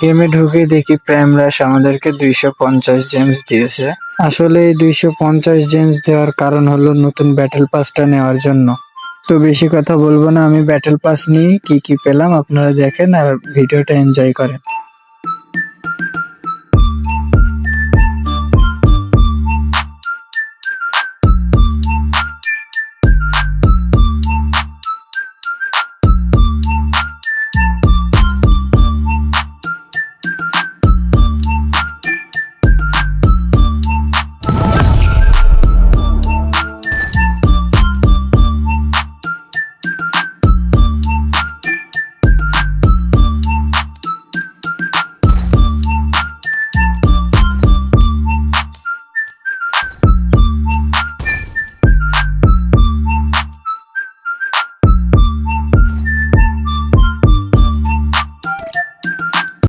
গেমে ঢুকে দেখি প্রাইম রাশ আমাদেরকে 250 জেমস দিয়েছে। আসলে এই 250 জেমস দেওয়ার কারণ হলো নতুন ব্যাটেল পাসটা নেওয়ার জন্য। তো বেশি কথা বলবো না, আমি ব্যাটেল পাস নিয়ে কি কি পেলাম আপনারা দেখেন আর ভিডিওটা এনজয় করেন।